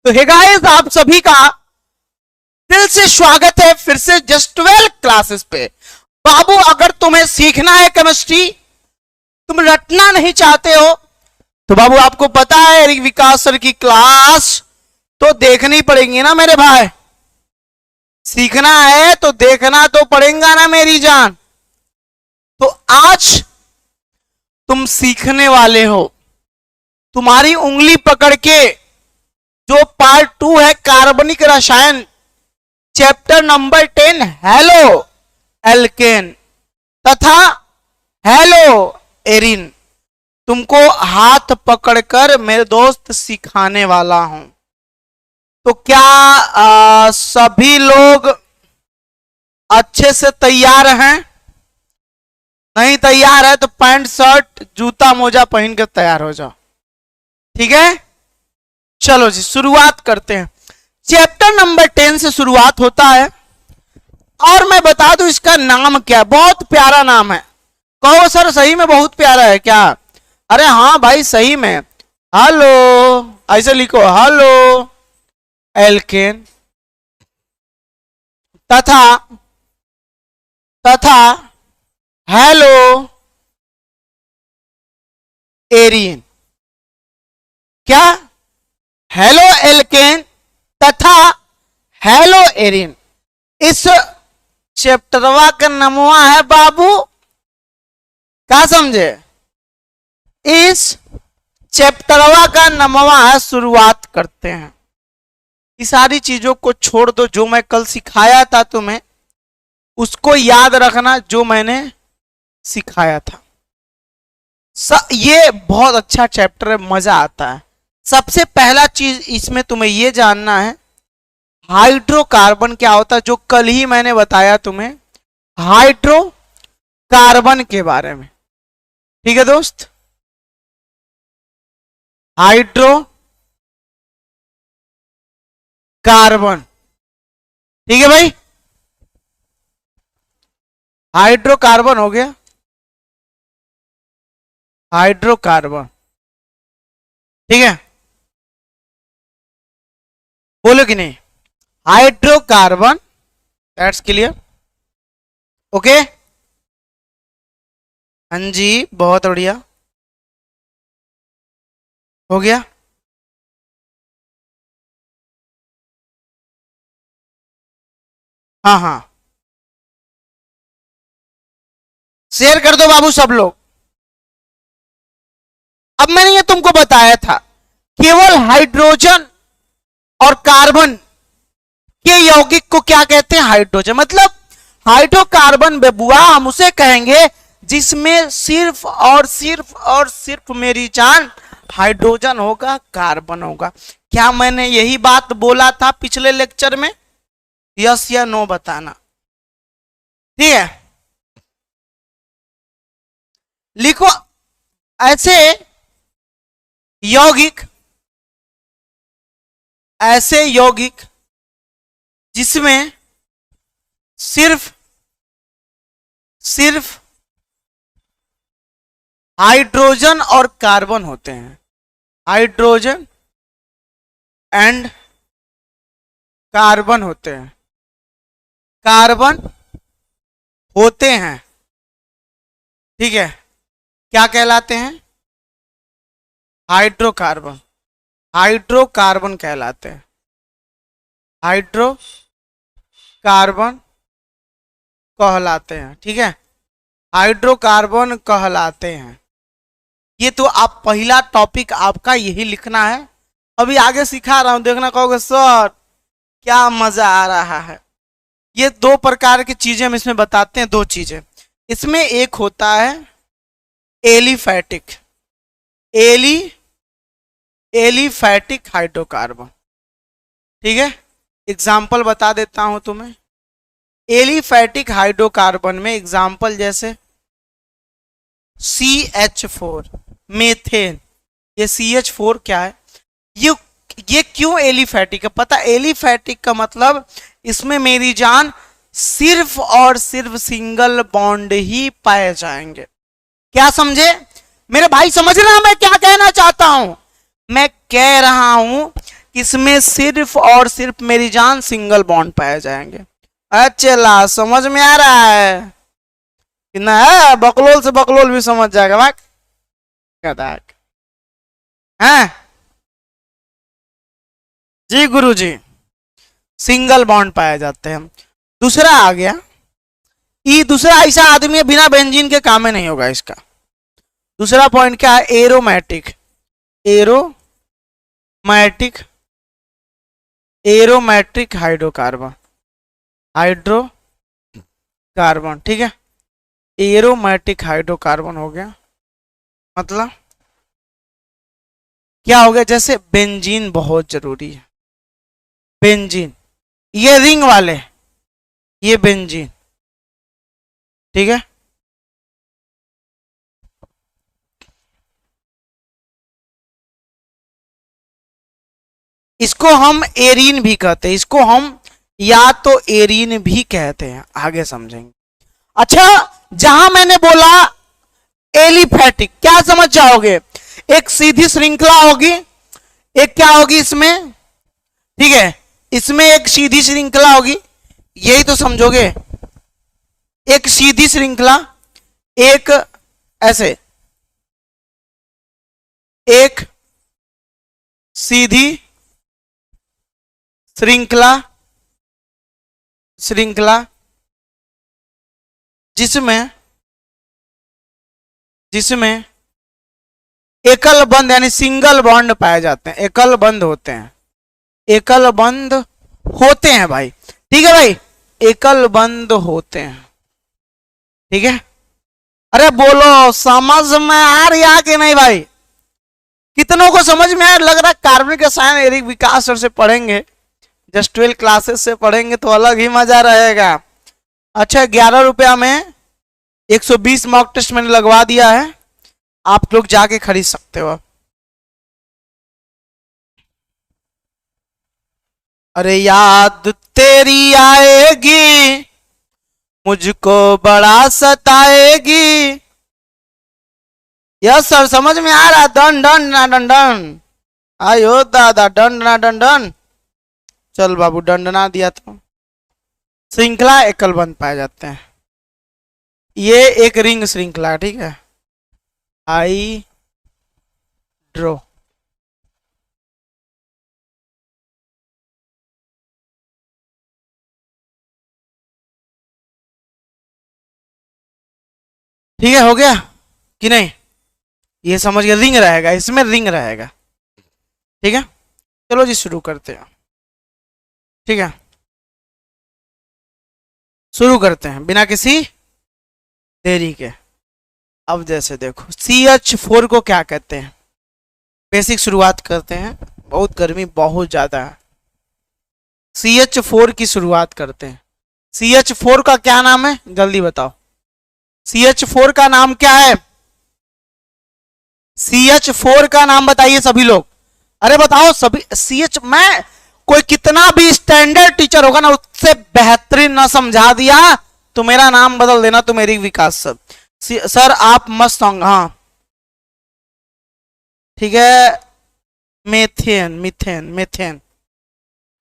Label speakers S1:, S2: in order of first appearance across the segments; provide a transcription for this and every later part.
S1: तो hey guys, आप सभी का दिल से स्वागत है फिर से जस्ट 12 क्लासेस पे। बाबू, अगर तुम्हें सीखना है केमिस्ट्री, तुम रटना नहीं चाहते हो, तो बाबू आपको पता है विकास सर की क्लास तो देखनी पड़ेगी ना मेरे भाई। सीखना है तो देखना तो पड़ेगा ना मेरी जान। तो आज तुम सीखने वाले हो, तुम्हारी उंगली पकड़ के जो पार्ट 2 है कार्बनिक रसायन, चैप्टर नंबर 10 हेलो एल्केन तथा हेलो एरिन, तुमको हाथ पकड़कर मेरे दोस्त सिखाने वाला हूं। तो क्या सभी लोग अच्छे से तैयार हैं? नहीं तैयार है तो पैंट शर्ट जूता मोजा पहन के तैयार हो जाओ, ठीक है। चलो जी शुरुआत करते हैं। चैप्टर नंबर 10 से शुरुआत होता है और मैं बता दूं इसका नाम क्या है। बहुत प्यारा नाम है। कहो सर सही में बहुत प्यारा है क्या? अरे हाँ भाई सही में। हेलो ऐसे लिखो, हेलो एल्केन तथा हेलो एरिन। क्या? हेलो एल्केन तथा हेलो एरिन। इस चैप्टरवा का नमवा है बाबू, क्या समझे? इस चैप्टरवा का नमवा है। शुरुआत करते हैं। इस सारी चीजों को छोड़ दो, जो मैं कल सिखाया था तुम्हें उसको याद रखना, जो मैंने सिखाया था। ये बहुत अच्छा चैप्टर है, मजा आता है। सबसे पहला चीज इसमें तुम्हें यह जानना है हाइड्रोकार्बन क्या होता है, जो कल ही मैंने बताया तुम्हें हाइड्रोकार्बन के बारे में। ठीक है दोस्त, हाइड्रोकार्बन, ठीक है भाई। हाइड्रोकार्बन हो गया, हाइड्रोकार्बन, ठीक है। बोलो कि नहीं? Hydrocarbon, that's clear, okay. हाँ जी बहुत बढ़िया, हो गया। हाँ हाँ शेयर कर दो बाबू सब लोग। अब मैंने ये तुमको बताया था, केवल हाइड्रोजन और कार्बन के यौगिक को क्या कहते हैं? हाइड्रोजन। मतलब हाइड्रोकार्बन बेबुआ हम उसे कहेंगे जिसमें सिर्फ और सिर्फ मेरी जान हाइड्रोजन होगा, कार्बन होगा। क्या मैंने यही बात बोला था पिछले लेक्चर में? यस या नो बताना, ठीक है। लिखो ऐसे यौगिक जिसमें सिर्फ हाइड्रोजन और कार्बन होते हैं। हाइड्रोजन एंड कार्बन होते हैं, कार्बन होते हैं, ठीक है। क्या कहलाते हैं? हाइड्रोकार्बन, हाइड्रोकार्बन कहलाते हैं। हाइड्रोकार्बन कहलाते हैं, ठीक है। हाइड्रोकार्बन कहलाते हैं। ये तो आप पहला टॉपिक आपका यही लिखना है। अभी आगे सिखा रहा हूं, देखना, कहोगे सर क्या मजा आ रहा है। ये दो प्रकार की चीजें हम इसमें बताते हैं, दो चीजें इसमें। एक होता है एलिफैटिक हाइड्रोकार्बन, ठीक है। एग्जाम्पल बता देता हूं तुम्हें। एलिफैटिक हाइड्रोकार्बन में एग्जाम्पल जैसे CH4 मेथेन। ये CH4 क्या है? ये क्यों एलिफैटिक है पता? एलिफैटिक का मतलब इसमें मेरी जान सिर्फ और सिर्फ सिंगल बॉन्ड ही पाए जाएंगे। क्या समझे मेरे भाई? समझ रहे हैं मैं क्या कहना चाहता हूं? मैं कह रहा हूं इसमें सिर्फ और सिर्फ मेरी जान सिंगल बॉन्ड पाए जाएंगे। अच्छा समझ में आ रहा है कि ना? है बकलोल से बकलोल भी समझ जाएगा भाग हैं जी गुरुजी। सिंगल बॉन्ड पाए जाते हैं। दूसरा आ गया, ये दूसरा ऐसा आदमी है बिना बेंजीन के काम में नहीं होगा इसका। दूसरा पॉइंट क्या है? Aromatic. Aromatic aromatic hydrocarbon. Hydrocarbon ठीक है, एरोमेटिक हाइड्रोकार्बन हो गया। मतलब क्या हो गया? जैसे बेंजीन बहुत जरूरी है। बेंजीन ये रिंग वाले, ये बेंजीन ठीक है। इसको हम एरीन भी कहते हैं, इसको हम या तो एरीन भी कहते हैं, आगे समझेंगे। अच्छा, जहां मैंने बोला एलिफैटिक, क्या समझ जाओगे? एक सीधी श्रृंखला होगी, एक क्या होगी इसमें, ठीक है, इसमें एक सीधी श्रृंखला होगी, यही तो समझोगे। एक सीधी श्रृंखला, एक ऐसे, एक सीधी श्रृंखला जिसमें एकल बंद यानी सिंगल बॉन्ड पाए जाते हैं, एकल बंद होते हैं, एकल बंद होते हैं भाई, ठीक है भाई, एकल बंद होते हैं, ठीक है। अरे बोलो समझ में आ रहा कि नहीं भाई? कितनों को समझ में आ लग रहा? कार्बनिक रसायन एरिक विकास सर से पढ़ेंगे, जस्ट 12 क्लासेस से पढ़ेंगे तो अलग ही मजा रहेगा। अच्छा, 11 रुपया में 120 मॉक टेस्ट मैंने लगवा दिया है, आप लोग जाके खरीद सकते हो। अरे याद तेरी आएगी, मुझको बड़ा सताएगी। यस सर, समझ में आ रहा? डन डन ना डन डन, आयो दादा डन ना डन डन। चल बाबू डंडना दिया तो। श्रृंखला एकल बंद पाए जाते हैं, ये एक रिंग श्रृंखला, ठीक है, हाइड्रो, ठीक है, हो गया कि नहीं? ये समझ गया, रिंग रहेगा, इसमें रिंग रहेगा, ठीक है। चलो जी शुरू करते हैं, ठीक है, शुरू करते हैं बिना किसी देरी के। अब जैसे देखो CH4 को क्या कहते हैं, बेसिक शुरुआत करते हैं, बहुत गर्मी बहुत ज्यादा है। CH4 की शुरुआत करते हैं। CH4 का क्या नाम है जल्दी बताओ? CH4 का नाम क्या है? CH4 का नाम बताइए सभी लोग, अरे बताओ सभी। CH, मैं कोई कितना भी स्टैंडर्ड टीचर होगा ना, उससे बेहतरीन ना समझा दिया तो मेरा नाम बदल देना, तो मेरी विकास सर। सर आप मस्त होंगे, हाँ ठीक है। Methane methane methane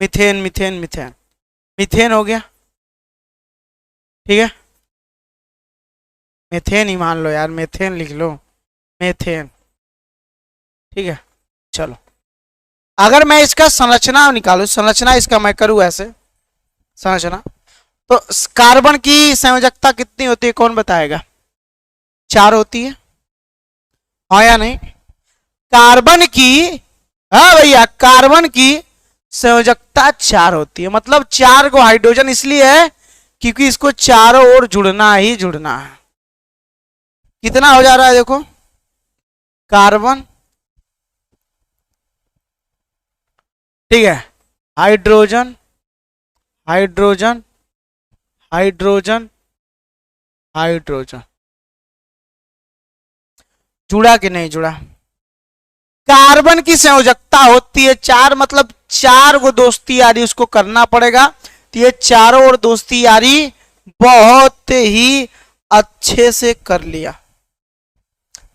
S1: methane methane methane methane हो गया, ठीक है। मेथेन ही मान लो यार, मेथेन लिख लो, मेथेन, ठीक है। चलो, अगर मैं इसका संरचना निकालू, संरचना इसका मैं करूं ऐसे संरचना, तो कार्बन की संयोजकता कितनी होती है कौन बताएगा? 4 होती है, हाँ या नहीं? कार्बन की, हाँ भैया, कार्बन की संयोजकता 4 होती है, मतलब 4 को हाइड्रोजन इसलिए है क्योंकि इसको चारों ओर जुड़ना ही जुड़ना है। कितना हो जा रहा है देखो, कार्बन, ठीक है, हाइड्रोजन हाइड्रोजन हाइड्रोजन हाइड्रोजन, जुड़ा कि नहीं जुड़ा? कार्बन की संयोजकता होती है 4, मतलब 4 को दोस्ती यारी उसको करना पड़ेगा, तो ये चारों ओर दोस्ती यारी बहुत ही अच्छे से कर लिया।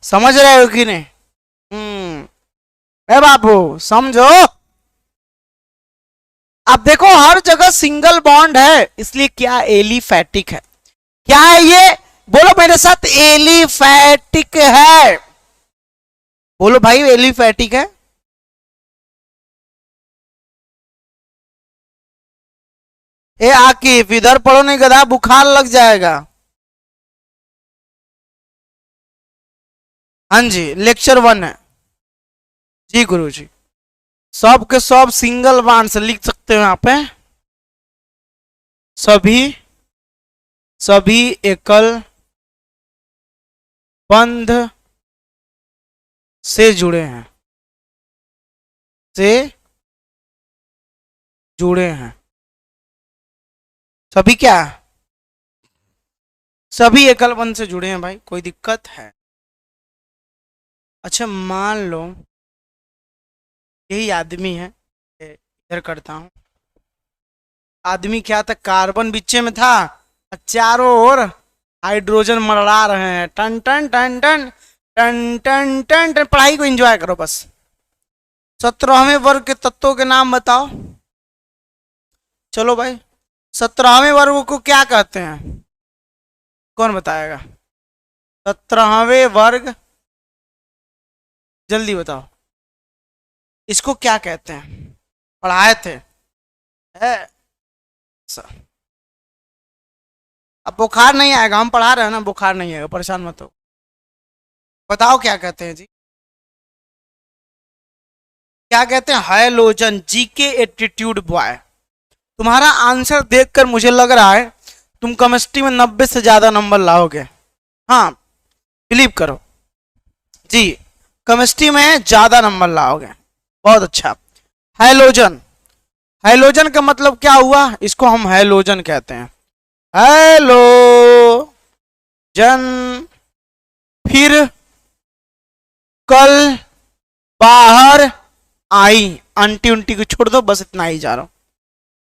S1: समझ रहे हो कि नहीं? बाबू समझो। अब देखो हर जगह सिंगल बॉन्ड है, इसलिए क्या एलिफैटिक है। क्या है ये, बोलो मेरे साथ, एलिफैटिक है। बोलो भाई एलिफैटिक है। ए आकिफ इधर पढ़ो नहीं गधा, बुखार लग जाएगा। हाँ जी लेक्चर 1 है जी गुरु जी। सब के सब सिंगल बाण से लिख सकते हो यहाँ पे। सभी सभी एकल बंध से जुड़े हैं, से जुड़े हैं। सभी क्या, सभी एकल बंध से जुड़े हैं भाई, कोई दिक्कत है। अच्छा मान लो यही आदमी है, इधर करता हूं। आदमी क्या था, कार्बन बीचे में था, चारों ओर हाइड्रोजन मरड़ा रहे हैं, टन टन टन टन टन टन टन टन। पढ़ाई को एंजॉय करो बस। 17वें वर्ग के तत्वों के नाम बताओ। चलो भाई 17वें वर्ग को क्या कहते हैं, कौन बताएगा। 17वें वर्ग जल्दी बताओ, इसको क्या कहते हैं, पढ़ाए थे है? अब बुखार नहीं आएगा, हम पढ़ा रहे हैं ना, बुखार नहीं आएगा, परेशान मत हो। बताओ क्या कहते हैं जी, क्या कहते हैं, हाइलोजन। GK attitude boy. तुम्हारा आंसर देखकर मुझे लग रहा है तुम केमिस्ट्री में 90 से ज्यादा नंबर लाओगे। हाँ बिलीव करो जी, केमिस्ट्री में ज्यादा नंबर लाओगे, बहुत अच्छा। हाइलोजन, हाइलोजन का मतलब क्या हुआ, इसको हम हाइलोजन कहते हैं, हेलोजन। फिर कल बाहर आई, आंटी उंटी को छोड़ दो, बस इतना ही जा रहा हूं।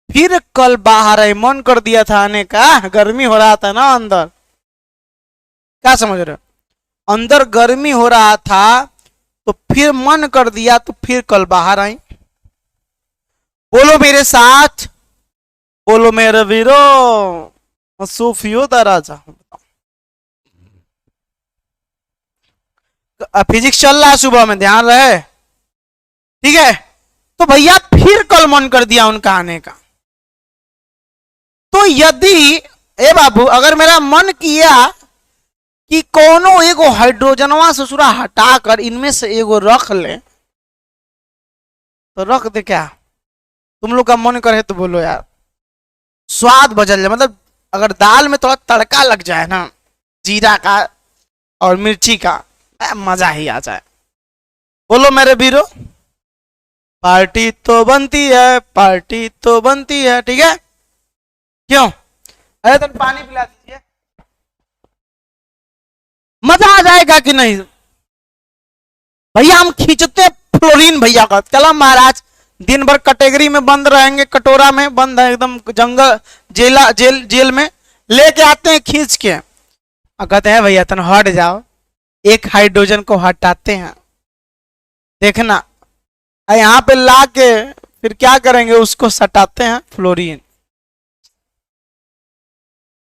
S1: फिर कल बाहर आई, मन कर दिया था आने का, गर्मी हो रहा था ना अंदर, क्या समझ रहे हो, अंदर गर्मी हो रहा था तो फिर मन कर दिया, तो फिर कल बाहर आई। बोलो मेरे साथ, बोलो मेरे वीरो, सूफियो राजा। फिजिक्स चल रहा है सुबह में, ध्यान रहे, ठीक है। तो भैया फिर कल मन कर दिया उनका आने का। तो यदि ए बाबू अगर मेरा मन किया कि कोनो एगो हाइड्रोजनवा ससुरा हटाकर इनमें से एगो रख ले, तो रख दे क्या, तुम लोग का मन करे तो बोलो यार, स्वाद बदल जाए। मतलब अगर दाल में थोड़ा तड़का लग जाए ना, जीरा का और मिर्ची का, मजा ही आ जाए। बोलो मेरे वीरो, पार्टी तो बनती है, पार्टी तो बनती है, ठीक है। क्यों, अरे तुम पानी पिला दीजिए, मजा आ जाएगा कि नहीं। भैया हम खींचते फ्लोरीन भैया का, चलो महाराज दिन भर कैटेगरी में बंद रहेंगे, कटोरा में बंद है एकदम, जंगल जेल में लेके आते हैं खींच के, और कहते हैं भैया तुम हट जाओ, एक हाइड्रोजन को हटाते हैं, देखना यहाँ पे ला के फिर क्या करेंगे, उसको सटाते हैं फ्लोरीन।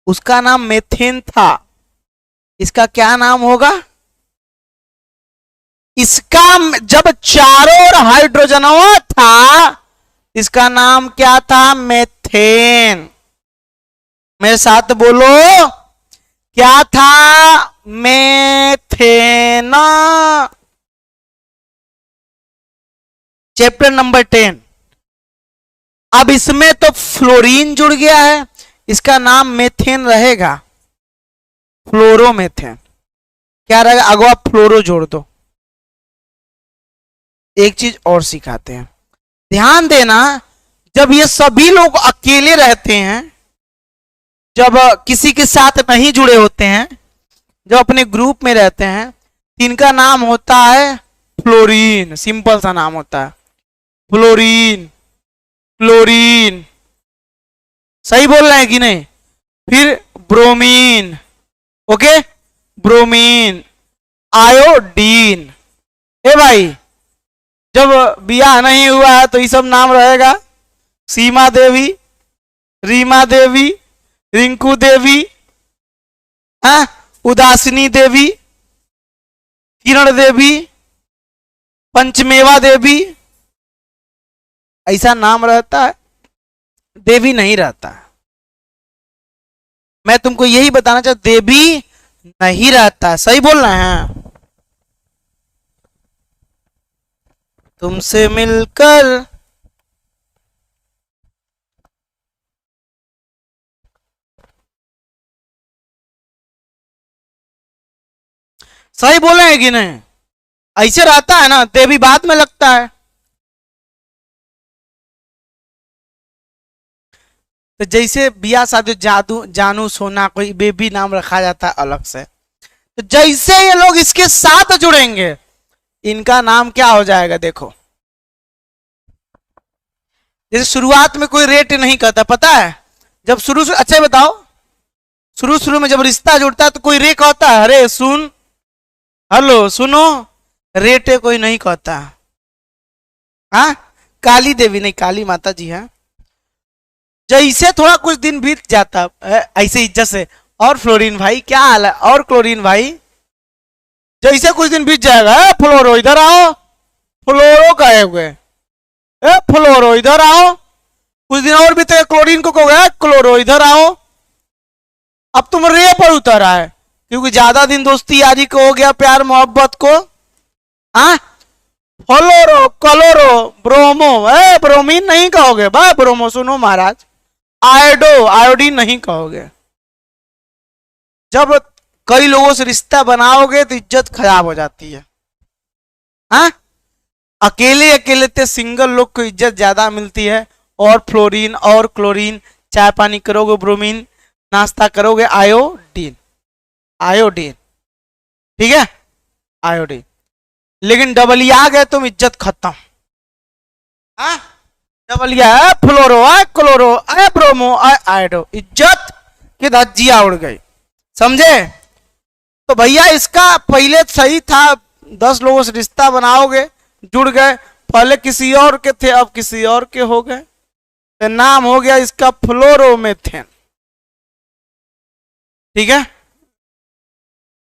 S1: उसका नाम मेथेन था, इसका क्या नाम होगा, इसका जब चारों ओर हाइड्रोजनवा था, इसका नाम क्या था, मेथेन। मेरे साथ बोलो, क्या था, मेथेन। Chapter number 10। अब इसमें तो फ्लोरीन जुड़ गया है, इसका नाम मेथेन रहेगा, फ्लोरोमेथेन। क्या रहेगा, अगवा फ्लोरो जोड़ दो। एक चीज और सिखाते हैं, ध्यान देना, जब ये सभी लोग अकेले रहते हैं, जब किसी के साथ नहीं जुड़े होते हैं, जब अपने ग्रुप में रहते हैं, इनका नाम होता है फ्लोरीन, सिंपल सा नाम होता है फ्लोरीन, क्लोरीन, सही बोल रहे हैं कि नहीं। फिर ब्रोमीन, ओके, ब्रोमीन, आयोडीन। ए भाई जब बियाह नहीं हुआ है तो ये सब नाम रहेगा, सीमा देवी, रीमा देवी, रिंकू देवी, हाँ, उदासिनी देवी, किरण देवी, पंचमेवा देवी, ऐसा नाम रहता है, देवी नहीं रहता। मैं तुमको यही बताना चाहता, देवी नहीं रहता, सही बोल रहे हैं। तुमसे मिलकर सही बोले हैं कि नहीं? ऐसे रहता है ना, देवी बाद में लगता है। तो जैसे बिया शादी जादू जानू सोना कोई बेबी नाम रखा जाता है अलग से, तो जैसे ये लोग इसके साथ जुड़ेंगे इनका नाम क्या हो जाएगा देखो। जैसे शुरुआत में कोई रेट नहीं करता, पता है, जब शुरू से, अच्छा बताओ, शुरू में जब रिश्ता जुड़ता है तो कोई रे कहता है, अरे सुन, हेलो सुनो, रेटे कोई नहीं कहता। हाँ, काली देवी नहीं, काली माता जी है। जैसे थोड़ा कुछ दिन बीत जाता ऐसे इज्जत से, और फ्लोरीन भाई क्या हाल है, और क्लोरीन भाई, जैसे कुछ दिन बीत जाएगा, फ्लोरो इधर आओ, फ्लोरो कहे हुए, फ्लोरो इधर आओ, कुछ दिन और बीते, क्लोरीन को कहोगे क्लोरो इधर आओ। अब तुम रे पर उतर आए, क्योंकि ज्यादा दिन दोस्ती यारी को हो गया, प्यार मोहब्बत को। हाँ, फ्लोरो, क्लोरो, ब्रोमो, ब्रोमीन नहीं कहोगे बा, ब्रोमो सुनो महाराज, आयोडो, आयोडीन नहीं कहोगे। जब कई लोगों से रिश्ता बनाओगे तो इज्जत खराब हो जाती है। हाँ, अकेले अकेले ते सिंगल लोग को इज्जत ज्यादा मिलती है, और फ्लोरीन और क्लोरीन, चाय पानी करोगे ब्रोमीन, नाश्ता करोगे आयोडीन, आयोडीन, ठीक है, आयोडीन। लेकिन डबलिया गए तुम, इज्जत खत्म। हाँ, डबलिया है, फ्लोरो है, क्लोरो है, ब्रोमो है, आयोडो, इज्जत की धज्जियां उड़ गई, समझे? तो भैया इसका पहले सही था, 10 लोगों से रिश्ता बनाओगे, जुड़ गए, पहले किसी और के थे अब किसी और के हो गए, तो नाम हो गया इसका फ्लोरोमेथेन, ठीक है,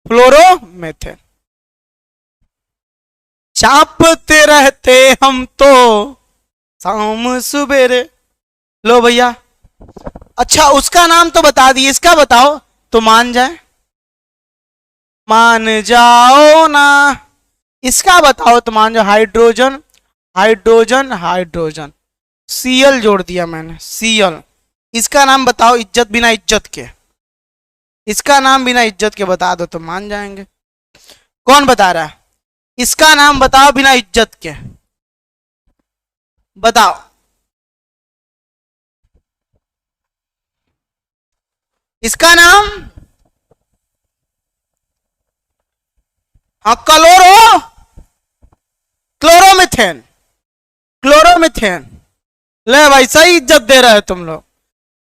S1: फ्लोरोमेथेन। चापते रहते हम तो शाम सुबेरे। लो भैया, अच्छा उसका नाम तो बता दिए, इसका बताओ तो मान जाए, मान जाओ ना, इसका बताओ तो मान जाओ, हाइड्रोजन, हाइड्रोजन, हाइड्रोजन, सीएल जोड़ दिया मैंने, सीएल। इसका नाम बताओ, इज्जत बिना इज्जत के, इसका नाम बिना इज्जत के बता दो तो मान जाएंगे। कौन बता रहा है? इसका नाम बताओ बिना इज्जत के, बताओ। इसका नाम, हाँ, क्लोरो, क्लोरोमिथेन, क्लोरोमिथेन। ले भाई, सही इज्जत दे रहे हो तुम लोग।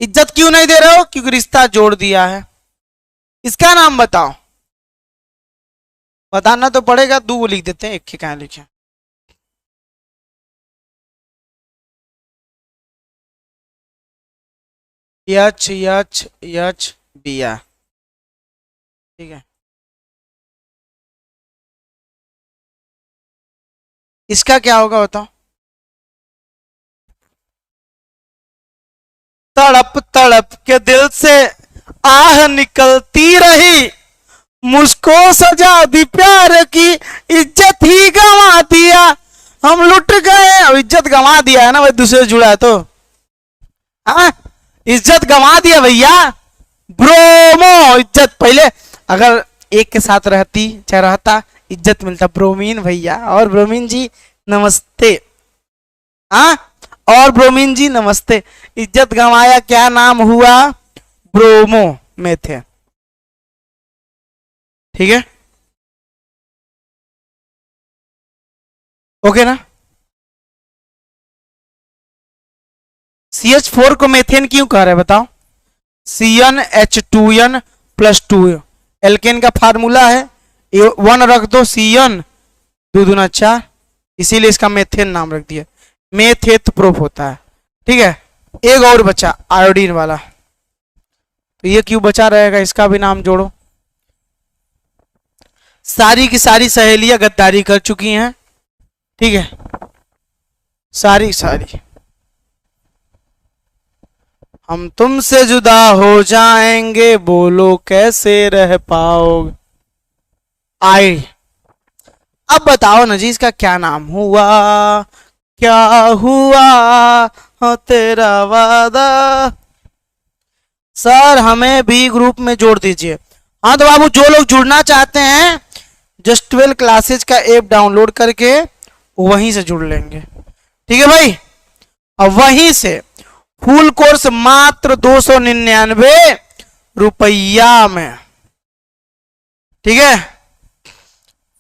S1: इज्जत क्यों नहीं दे रहे हो? क्योंकि रिश्ता जोड़ दिया है। इसका नाम बताओ, बताना तो पड़ेगा, दो लिख देते हैं, एक ही कहां लिखे। एच एच एच बिया, ठीक है। इसका क्या होगा बताओ? तड़प तड़प के दिल से आह निकलती रही, मुझको सजा दी प्यार की, इज्जत ही गंवा दिया, हम लुट गए। अब इज्जत गंवा दिया है ना भाई, दूसरे जुड़ा है तो, हाँ, इज्जत गंवा दिया भैया। ब्रोमो, इज्जत पहले अगर एक के साथ रहती चाहे रहता, इज्जत मिलता। ब्रोमीन भैया, और ब्रोमीन जी नमस्ते, हाँ, और ब्रोमीन जी नमस्ते। इज्जत गंवाया, क्या नाम हुआ? ब्रोमो मेथेन, ठीक है, ओके ना। CH4 को मेथेन क्यों कह रहे हैं बताओ? CnH2n + 2, एल्केन का फार्मूला है, 1 रख दो, Cn 2 दूना 4, इसीलिए इसका मेथेन नाम रख दिया। मेथेत प्रूफ होता है, ठीक है, एक और बचा आयोडीन वाला, तो ये क्यों बचा रहेगा, इसका भी नाम जोड़ो। सारी की सारी सहेलियां गद्दारी कर चुकी हैं, ठीक है, सारी सारी। हम तुमसे जुदा हो जाएंगे, बोलो कैसे रह पाओगे। आई, अब बताओ ना जी, इसका क्या नाम हुआ, क्या हुआ हो तेरा वादा। सर हमें भी ग्रुप में जोड़ दीजिए। हाँ तो बाबू, जो लोग जुड़ना चाहते हैं जस्ट 12 क्लासेज का ऐप डाउनलोड करके वहीं से जुड़ लेंगे, ठीक है भाई। अब वहीं से फुल कोर्स मात्र 299 रुपया में, ठीक है,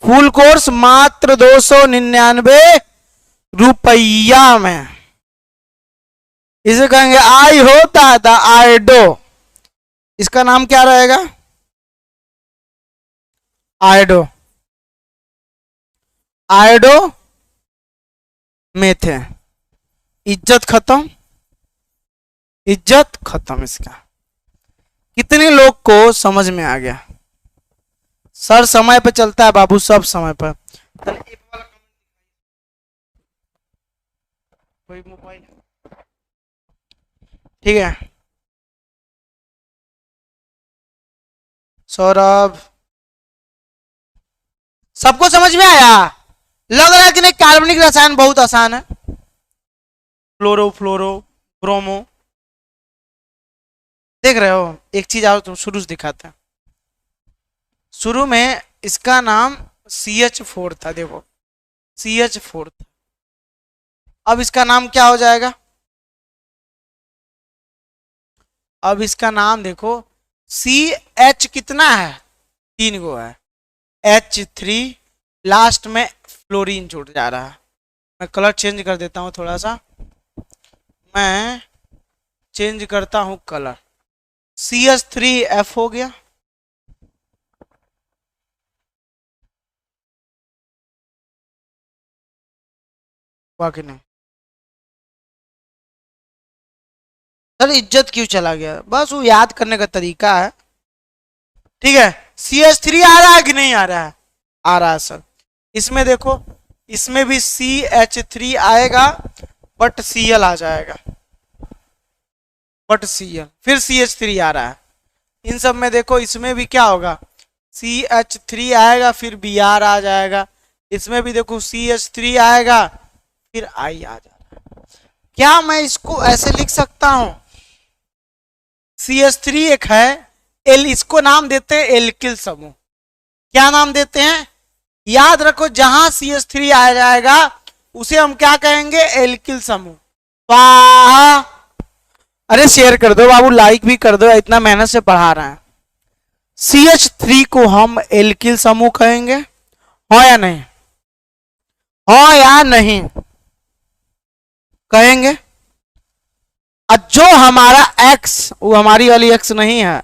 S1: फुल कोर्स मात्र 299 रुपया में। इसे कहेंगे आई होता था आइडो, इसका नाम क्या रहेगा, आइडो, आइडो मेथे। इज्जत खत्म, इज्जत खत्म। इसका कितने लोग को समझ में आ गया। सर समय पे चलता है बाबू, सब समय पर। कोई मोबाइल, ठीक है, सौरभ, सबको समझ में आया। लग रहा है कि नहीं, कार्बनिक रसायन बहुत आसान है। फ्लोरो फ्लोरो ब्रोमो, देख रहे हो। एक चीज आओ तुम शुरू से दिखाते हैं। शुरू में इसका नाम CH4 था, देखो CH4 था। अब इसका नाम क्या हो जाएगा, अब इसका नाम देखो CH कितना है, 3 गो है, H3, लास्ट में फ्लोरीन जुड़ जा रहा है। मैं कलर चेंज कर देता हूं थोड़ा सा, मैं चेंज करता हूं कलर। CH3F हो गया, बाकी नहीं। सर इज्जत क्यों चला गया, बस वो याद करने का तरीका है, ठीक है। CH3 आ रहा है कि नहीं आ रहा है, आ रहा है सर। इसमें देखो, इसमें भी CH3 आएगा बट Cl आ जाएगा, बट Cl, फिर CH3 आ रहा है। इन सब में देखो, इसमें भी क्या होगा, CH3 आएगा फिर Br आ जाएगा। इसमें भी देखो CH3 आएगा फिर I आ जाएगा। क्या मैं इसको ऐसे लिख सकता हूं, CH3 एक है, एल, इसको नाम देते हैं एल्किल समूह। क्या नाम देते हैं, याद रखो, जहां CH3 आ जाएगा उसे हम क्या कहेंगे, एल्किल समूह। वाह, अरे शेयर कर दो बाबू, लाइक भी कर दो, इतना मेहनत से पढ़ा रहे हैं। CH3 को हम एल्किल समूह कहेंगे, हो या नहीं, हो या नहीं कहेंगे। और जो हमारा X, वो हमारी वाली X नहीं है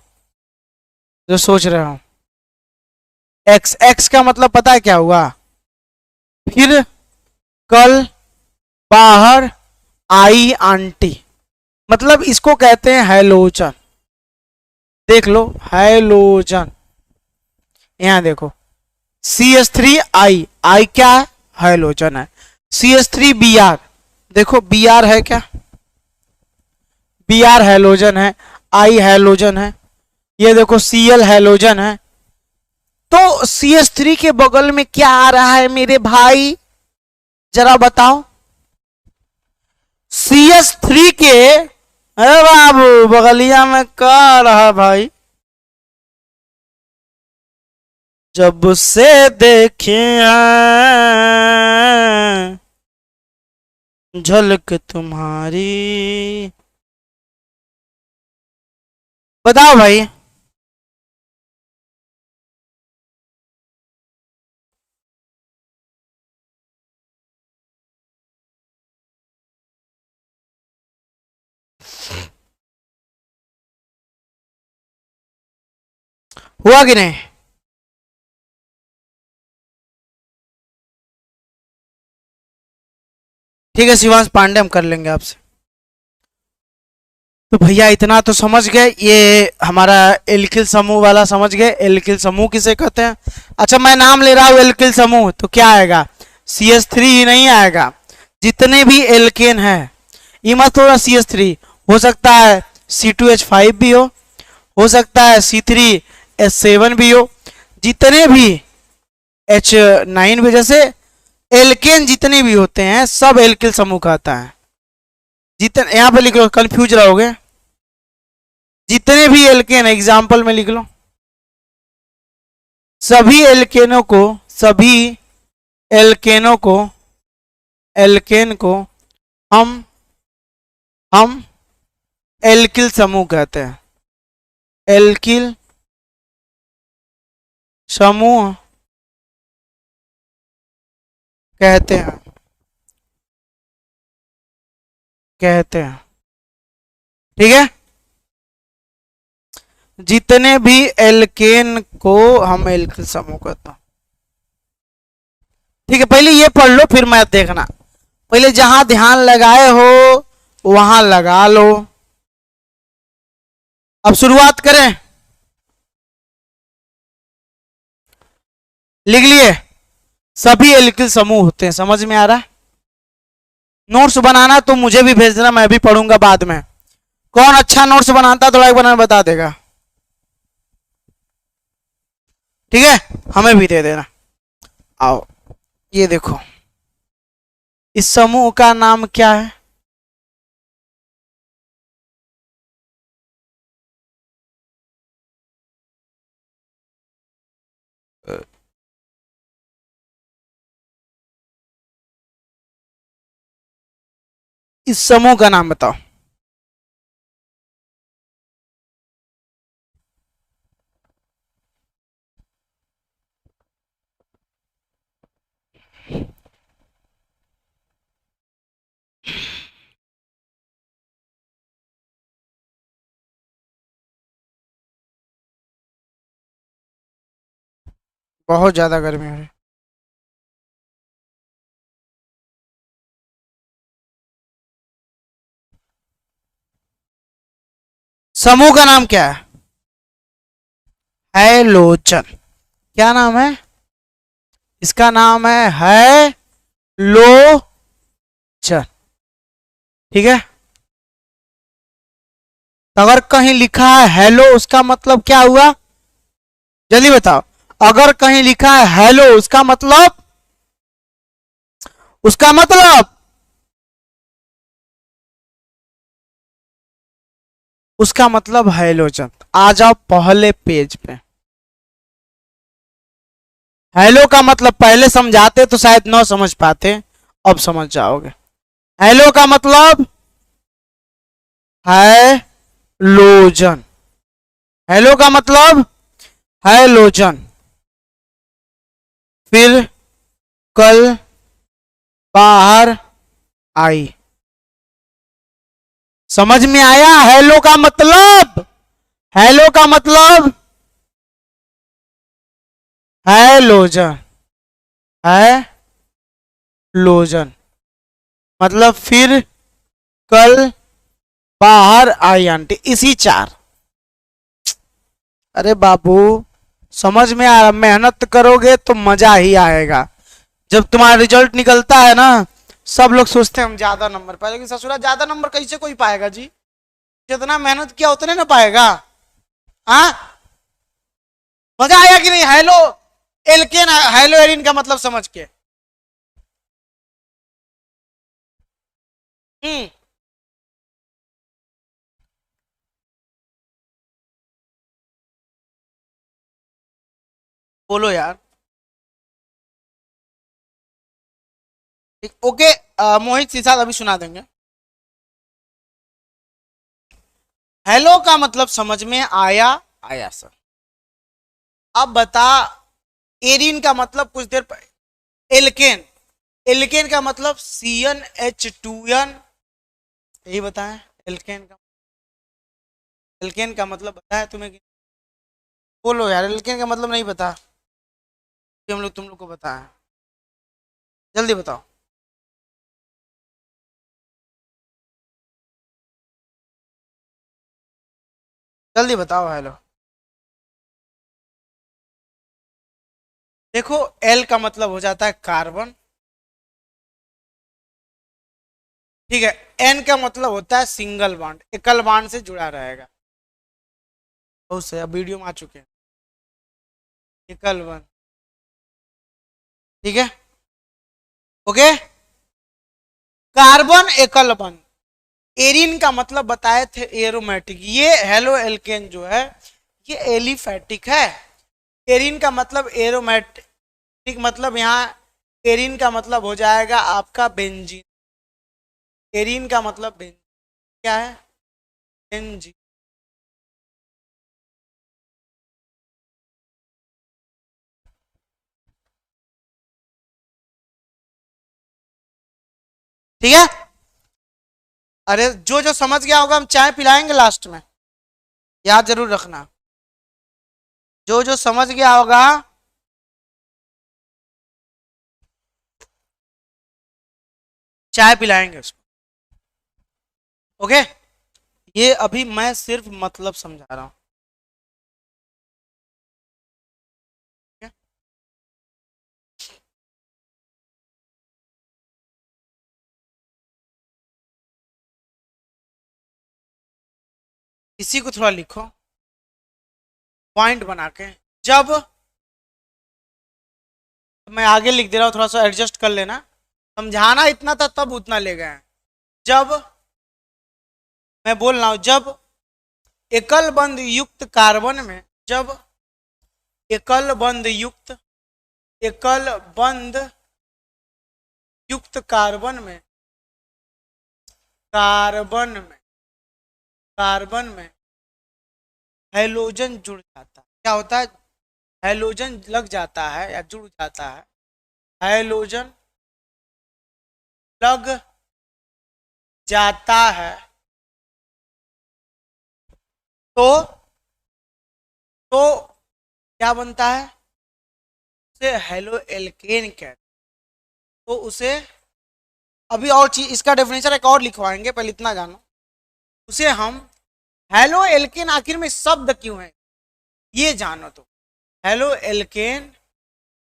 S1: जो सोच रहे हो। X, X का मतलब पता है क्या हुआ, फिर कल बाहर आई आंटी, मतलब इसको कहते हैं हैलोजन। देख लो हैलोजन, यहां देखो CH3I, I क्या है, हैलोजन है। CH3Br, देखो Br है क्या, Br हैलोजन है, I हैलोजन है, ये देखो Cl हैलोजन है। तो CH3 के बगल में क्या आ रहा है मेरे भाई, जरा बताओ। CH3 के, अरे बाबू बगलिया में क्या आ रहा भाई, जब से देखे झलक तुम्हारी, बताओ भाई। हुआ कि नहीं, ठीक है शिवांश पांडे, हम कर लेंगे आपसे। तो भैया इतना तो समझ गए, ये हमारा एल्किल समूह वाला समझ गए। एल्किल समूह किसे कहते हैं? अच्छा मैं नाम ले रहा हूँ एल्किल समूह, तो क्या आएगा? CH3 ही नहीं आएगा, जितने भी एल्केन है। ये मत थोड़ा CH3 हो सकता है, C2H5 भी हो सकता है C3H7 भी हो, जितने भी H9 भी, जैसे एल्केन जितने भी होते हैं सब एल्किल समूह कहता है। जितने यहां पे लिख लो, कंफ्यूज रहोगे। जितने भी एल्केन एग्जाम्पल में लिख लो, सभी एल्केनों को, सभी एल्केनों को, एल्केन को हम एल्किल समूह कहते हैं। एल्किल समूह कहते हैं, कहते हैं। ठीक है, जितने भी एल्केन को हम एल्किल समूह कहते हैं। ठीक है, पहले ये पढ़ लो फिर मैथ देखना। पहले जहां ध्यान लगाए हो वहां लगा लो। अब शुरुआत करें। लिख लिए? सभी एल्किल समूह होते हैं, समझ में आ रहा है? नोट्स बनाना तो मुझे भी भेज देना, मैं भी पढ़ूंगा बाद में। कौन अच्छा नोट्स बनाता थोड़ा एक बार बता देगा, ठीक है? हमें भी दे देना। आओ ये देखो, इस समूह का नाम क्या है? इस समूह का नाम बताओ। बहुत ज्यादा गर्मी हो रही है। समूह का नाम क्या है? हैलोजन। क्या नाम है इसका? नाम है हैलोजन। ठीक है, तो अगर कहीं लिखा है हेलो, उसका मतलब क्या हुआ? जल्दी बताओ। अगर कहीं लिखा है हेलो, उसका मतलब, उसका मतलब, उसका मतलब हैलोजन। आ जाओ पहले पेज पे। हेलो का मतलब पहले समझाते तो शायद न समझ पाते, अब समझ जाओगे। हेलो का मतलब हैलोजन। हेलो का मतलब हैलोजन। फिर कल बाहर आई। समझ में आया? हेलो का मतलब, हेलो का मतलब हैलोजन, हैलोजन। मतलब फिर कल बाहर आई आंटी, इसी चार। अरे बाबू समझ में आ रहा, मेहनत करोगे तो मजा ही आएगा। जब तुम्हारा रिजल्ट निकलता है ना, सब लोग सोचते हैं हम ज्यादा नंबर पाए, लेकिन ससुरा ज्यादा नंबर कैसे कोई पाएगा जी? जितना मेहनत किया उतने ना पाएगा। हाँ, मजा आया कि नहीं? हेलो एल्केन, हेलो एरिन का मतलब समझ के। हम्म, बोलो यार। ओके, मोहित सिसाद अभी सुना देंगे। हेलो का मतलब समझ में आया? आया सर। अब बता, एरिन का मतलब कुछ देर पहले, एल्केन, एल्केन का मतलब CnH2n, यही बताएं। एल्केन का, एल्केन का मतलब बताया तुम्हें कि? बोलो यार, एल्केन का मतलब नहीं बता कि हम लोग तुम लोग को बताएं? जल्दी बताओ। जल्दी बताओ हेलो। देखो एल का मतलब हो जाता है कार्बन, ठीक है। एन का मतलब होता है सिंगल बॉन्ड, एकल बॉन्ड से जुड़ा रहेगा। बहुत से अब वीडियो में आ चुके हैं, एकल बॉन्ड, ठीक है, ओके। कार्बन एकल बॉन्ड। एरिन का मतलब बताए थे एरोमेटिक। ये हेलो एल्केन जो है ये एलिफैटिक है। एरिन का मतलब एरोमेटिक, मतलब यहाँ एरिन का मतलब हो जाएगा आपका बेंजीन। एरिन का मतलब बेंजीन क्या है, बेंजीन। ठीक है, अरे जो जो समझ गया होगा हम चाय पिलाएंगे लास्ट में, याद जरूर रखना। जो जो समझ गया होगा चाय पिलाएंगे उसको, ओके। ये अभी मैं सिर्फ मतलब समझा रहा हूं, ठीक है? इसी को थोड़ा लिखो पॉइंट बना के। जब मैं आगे लिख दे रहा हूं, थोड़ा सा एडजस्ट कर लेना, समझाना इतना था तब उतना ले गए। जब मैं बोल रहा हूं, जब एकल बंध युक्त कार्बन में, जब एकल बंध युक्त, एकल बंध युक्त कार्बन में, कार्बन में, कार्बन में हैलोजन जुड़ जाता है, क्या होता है, हैलोजन लग जाता है या जुड़ जाता है, हैलोजन लग जाता है, तो क्या बनता है, उसे हेलो एल्केन कहते हैं। तो उसे अभी और चीज, इसका डेफिनेशन एक और लिखवाएंगे, पहले इतना जानो। उसे हम हेलो एल्केन आखिर में शब्द क्यों है ये जानो। तो हेलो एल्केन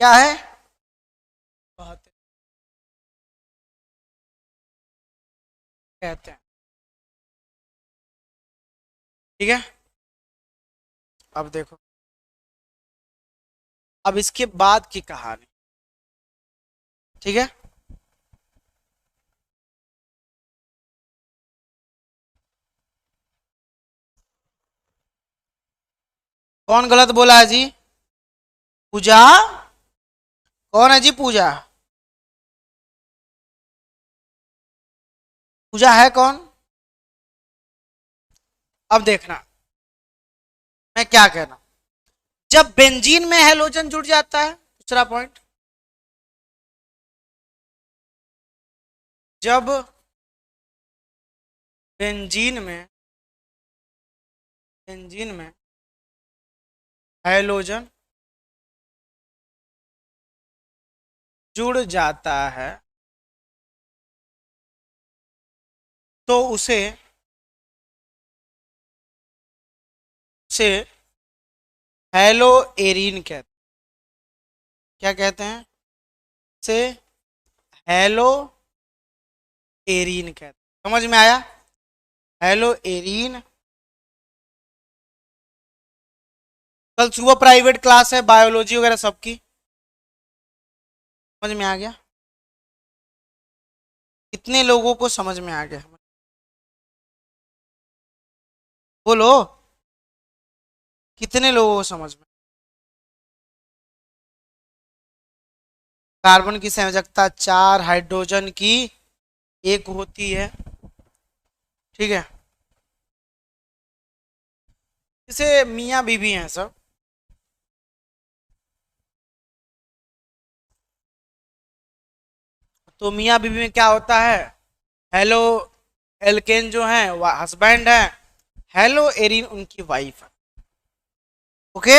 S1: क्या है, कहते हैं, ठीक है। अब देखो, अब इसके बाद की कहानी, ठीक है। कौन गलत बोला है जी, पूजा, कौन है जी पूजा, पूजा है कौन। अब देखना मैं क्या कहना, जब बेंजीन में हेलोजन जुड़ जाता है, दूसरा पॉइंट, जब बेंजीन में, बेंजीन में हेलोजन जुड़ जाता है, तो उसे से हेलो एरीन कहते हैं। क्या कहते हैं, से हेलो एरीन कहते हैं। समझ में आया, हेलो एरीन। कल सुबह प्राइवेट क्लास है बायोलॉजी वगैरह सबकी, समझ में आ गया, कितने लोगों को समझ में आ गया, बोलो कितने लोगों को समझ में। कार्बन की संयोजकता 4 हाइड्रोजन की 1 होती है, ठीक है। जैसे मियाँ बीवी हैं सब, तो मियाँ बीवी में क्या होता है, हेलो एल्केन जो है वह हस्बैंड है, हेलो एरिन उनकी वाइफ है, ओके।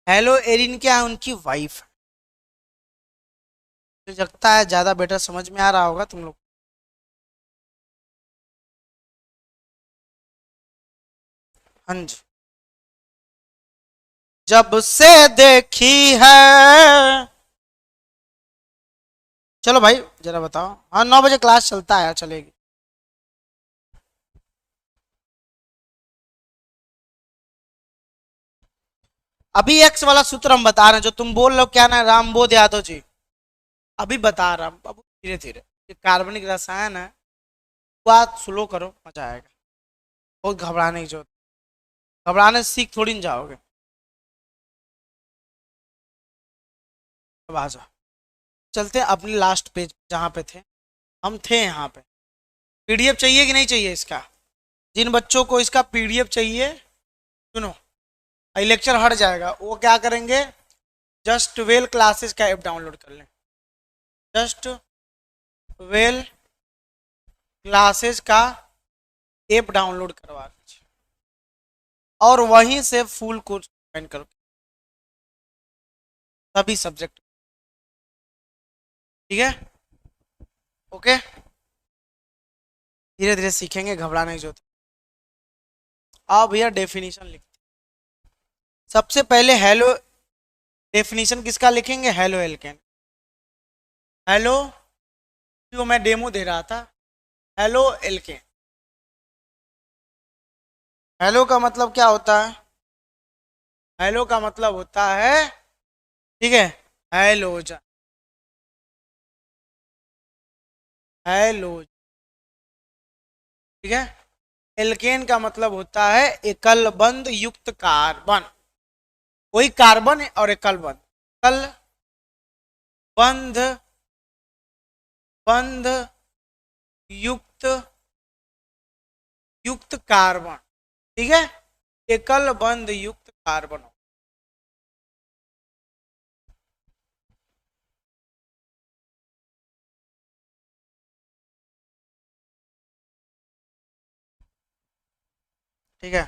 S1: हेलो एरिन क्या है, उनकी वाइफ है। मुझे लगता है ज्यादा बेटर समझ में आ रहा होगा तुम लोग। हाँ जी, जब से देखी है। चलो भाई जरा बताओ। हाँ 9 बजे क्लास चलता है, चलेगी। अभी एक्स वाला सूत्र हम बता रहे हैं, जो तुम बोल रहे हो क्या ना, रामबोध यादव जी। अभी बता रहा हूँ बाबू, धीरे धीरे। ये कार्बनिक रसायन है, बात स्लो करो, मजा आएगा। बहुत घबराने की जरूरत, घबराने से सीख थोड़ी नहीं जाओगे। अब आ जाओ, चलते हैं अपनी लास्ट पेज जहाँ पे थे हम, थे यहाँ पे। पीडीएफ चाहिए कि नहीं चाहिए इसका? जिन बच्चों को इसका पीडीएफ चाहिए, सुनो, लेक्चर हट जाएगा, वो क्या करेंगे, जस्ट वेल क्लासेस का ऐप डाउनलोड कर लें। जस्ट वेल क्लासेस का ऐप डाउनलोड करवा लीजिए और वहीं से फुल कोर्स ज्वाइन करो, सभी सब्जेक्ट। ठीक है, ओके, धीरे धीरे सीखेंगे, घबराने की जरूरत। आओ भैया डेफिनेशन लिखते। सबसे पहले हेलो, डेफिनेशन किसका लिखेंगे, हेलो एल्केन। हेलो, जो मैं डेमो दे रहा था, हेलो एल्केन। हेलो का मतलब क्या होता है? हेलो का मतलब होता है, ठीक है, हेलोजन। हेलोजन, ठीक है। एल्केन का मतलब होता है एकल बंध युक्त कार्बन। वही कार्बन और एकल बंध, एकल बंध, बंध युक्त, युक्त कार्बन, ठीक है, एकल बंध युक्त कार्बन। ठीक है,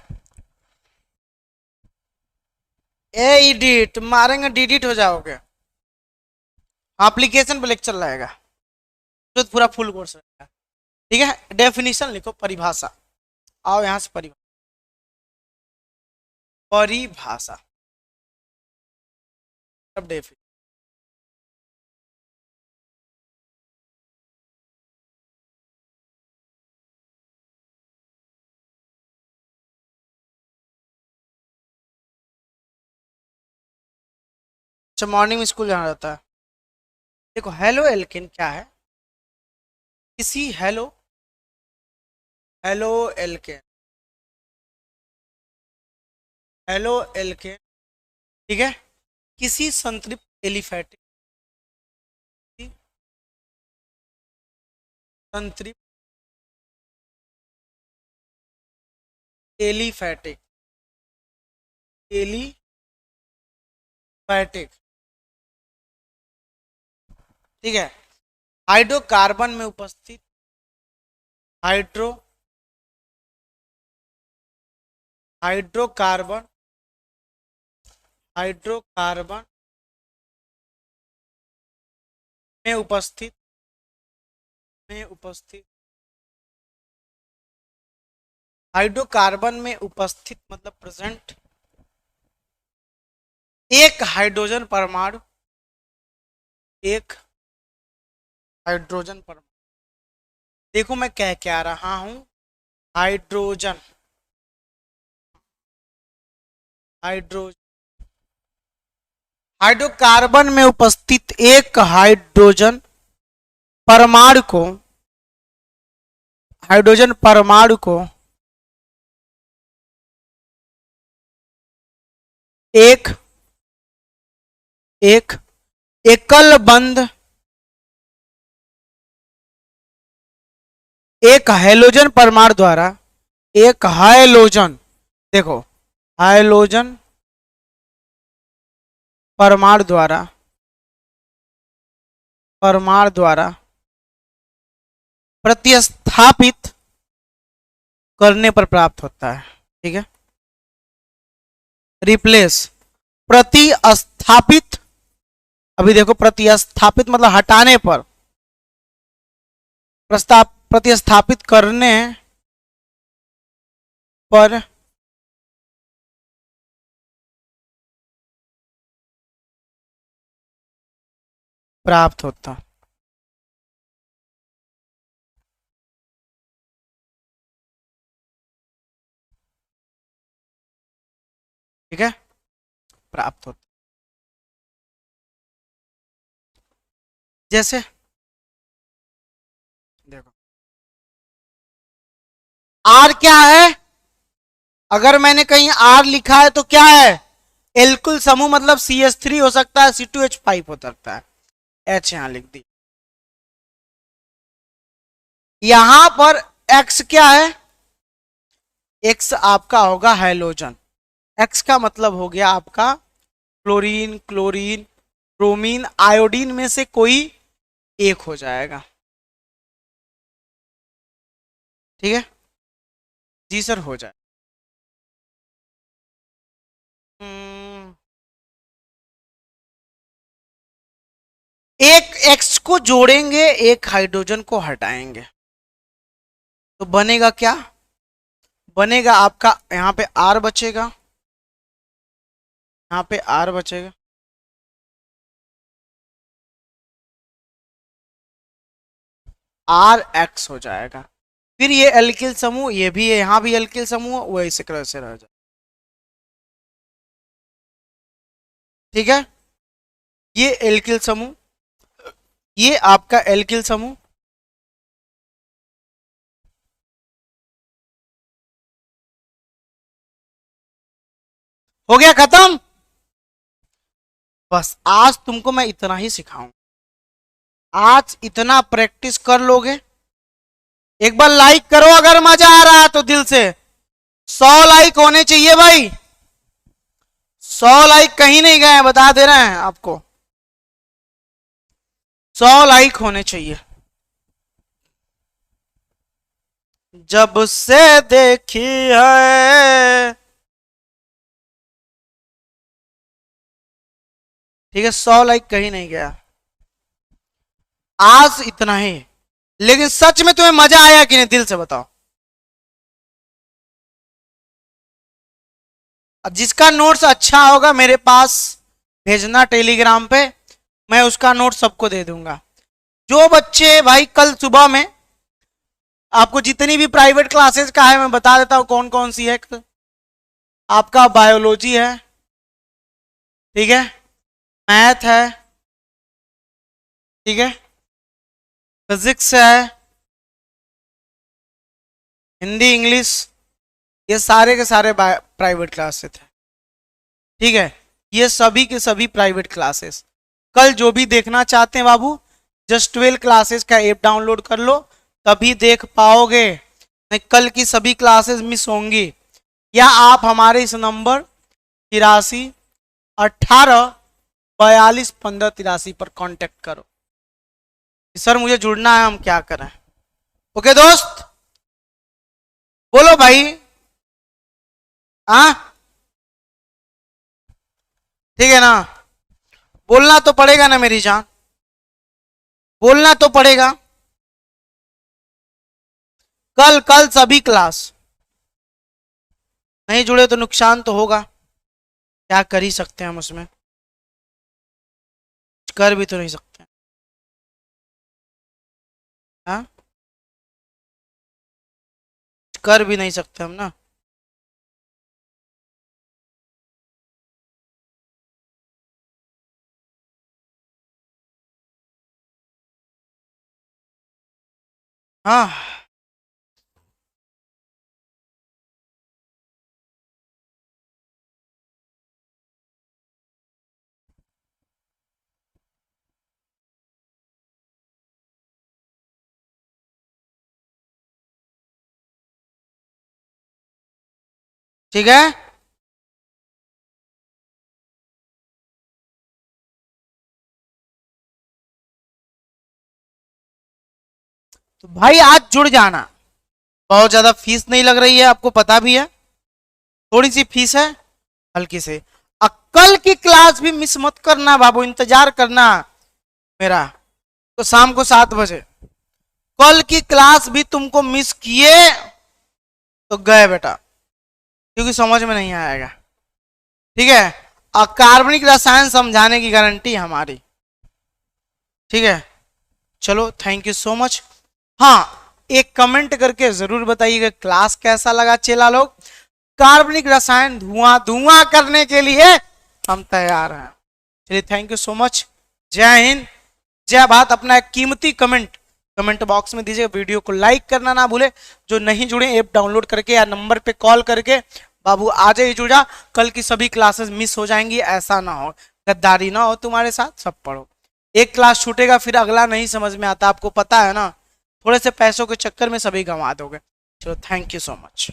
S1: एडिट मारेंगे, डिलीट हो जाओगे। एप्लीकेशन पे लेक्चर रहेगा तो पूरा फुल कोर्स रहेगा। ठीक है, डेफिनेशन लिखो, परिभाषा। आओ यहां से परिभाषा, परिभाषा, अब डेफिनेशन। अच्छा, मॉर्निंग में स्कूल जाना रहता है। देखो हेलो एल्केन क्या है, किसी hello, halo alkane, halo alkane, ठीक है, किसी संतृप्त एलिफैटिक, संतृप्त एलिफैटिक, एलिफैटिक, ठीक है, हाइड्रोकार्बन में उपस्थित, हाइड्रो, हाइड्रोकार्बन, हाइड्रोकार्बन में उपस्थित, में उपस्थित, हाइड्रोकार्बन में उपस्थित मतलब प्रेजेंट, एक हाइड्रोजन परमाणु, एक हाइड्रोजन परमाणु। देखो मैं कह क्या रहा हूं, हाइड्रोजन, हाइड्रोजन, हाइड्रोकार्बन में उपस्थित एक हाइड्रोजन परमाणु को, हाइड्रोजन परमाणु को एक, एक एकल बंध, एक हैलोजन परमाणु द्वारा, एक हाइलोजन, देखो हाइलोजन परमाणु द्वारा, परमाणु द्वारा प्रतिस्थापित करने पर प्राप्त होता है। ठीक है, रिप्लेस, प्रतिस्थापित, अभी देखो प्रतिस्थापित मतलब हटाने पर, प्रस्ताव, प्रतिस्थापित करने पर प्राप्त होता। ठीक है, प्राप्त होता। जैसे देखो, आर क्या है? अगर मैंने कहीं आर लिखा है तो क्या है? एल्कुल समूह, मतलब CH3 हो सकता है, C2H5 हो सकता है। H यहां लिख दी। यहां पर X क्या है? X आपका होगा हैलोजन। X का मतलब हो गया आपका क्लोरीन, क्लोरीन, ब्रोमीन, आयोडीन में से कोई एक हो जाएगा। ठीक है जी सर, हो जाए। हम्म, एक X को जोड़ेंगे, एक हाइड्रोजन को हटाएंगे, तो बनेगा क्या? बनेगा आपका यहां पे R बचेगा, यहां पे R बचेगा, RX हो जाएगा। फिर ये एल्किल समूह, ये भी है, यहां भी एल्किल समूह, वो इसी तरह से रह जाए। ठीक है, ये एल्किल समूह, ये आपका एल्किल समूह। हो गया खत्म। बस आज तुमको मैं इतना ही सिखाऊं, आज इतना प्रैक्टिस कर लोगे। एक बार लाइक करो अगर मजा आ रहा है तो दिल से। 100 लाइक होने चाहिए भाई, 100 लाइक कहीं नहीं गए, बता दे रहे हैं आपको, 100 लाइक होने चाहिए। जब से देखी है, ठीक है, 100 लाइक कहीं नहीं गया, आज इतना ही। लेकिन सच में तुम्हें मजा आया कि नहीं, दिल से बताओ। जिसका नोट्स अच्छा होगा मेरे पास भेजना टेलीग्राम पे, मैं उसका नोट सबको दे दूंगा। जो बच्चे भाई कल सुबह में, आपको जितनी भी प्राइवेट क्लासेस का है मैं बता देता हूं कौन कौन सी है। आपका बायोलॉजी है, ठीक है, मैथ है, ठीक है, फिजिक्स है, हिंदी, इंग्लिश, ये सारे के सारे प्राइवेट क्लासेस थे। ठीक है, ये सभी के सभी प्राइवेट क्लासेस। कल जो भी देखना चाहते हैं बाबू, जस्ट 12 क्लासेस का ऐप डाउनलोड कर लो, तभी देख पाओगे, नहीं कल की सभी क्लासेस मिस होंगी। या आप हमारे इस नंबर 83 18 42 15 83 पर कांटेक्ट करो। सर मुझे जुड़ना है, हम क्या करें? ओके दोस्त, बोलो भाई। हाँ ठीक है ना, बोलना तो पड़ेगा ना मेरी जान, बोलना तो पड़ेगा। कल कल सभी क्लास, नहीं जुड़े तो नुकसान तो होगा, क्या कर ही सकते हैं हम उसमें, कर भी तो नहीं सकते। हाँ, कर भी नहीं सकते हम ना। हाँ ठीक है, तो भाई आज जुड़ जाना। बहुत ज्यादा फीस नहीं लग रही है, आपको पता भी है, थोड़ी सी फीस है, हल्की से। कल की क्लास भी मिस मत करना बाबू, इंतजार करना मेरा, तो शाम को 7 बजे। कल की क्लास भी तुमको मिस किए तो गए बेटा, क्योंकि समझ में नहीं आएगा। ठीक है, कार्बनिक रसायन समझाने की गारंटी हमारी। ठीक है, चलो थैंक यू सो मच। हाँ, एक कमेंट करके जरूर बताइएगा क्लास कैसा लगा चेला लोग। कार्बनिक रसायन धुआं धुआं करने के लिए हम तैयार हैं। चलिए थैंक यू सो मच, जय हिंद जय भारत। अपना एक कीमती कमेंट बॉक्स में दीजिएगा। वीडियो को लाइक करना ना भूले। जो नहीं जुड़े ऐप डाउनलोड करके या नंबर पे कॉल करके बाबू आज ही जुड़ जा, कल की सभी क्लासेस मिस हो जाएंगी। ऐसा ना हो, गद्दारी ना हो तुम्हारे साथ, सब पढ़ो। एक क्लास छूटेगा फिर अगला नहीं समझ में आता, आपको पता है ना। थोड़े से पैसों के चक्कर में सभी गंवा दोगे। चलो थैंक यू सो मच।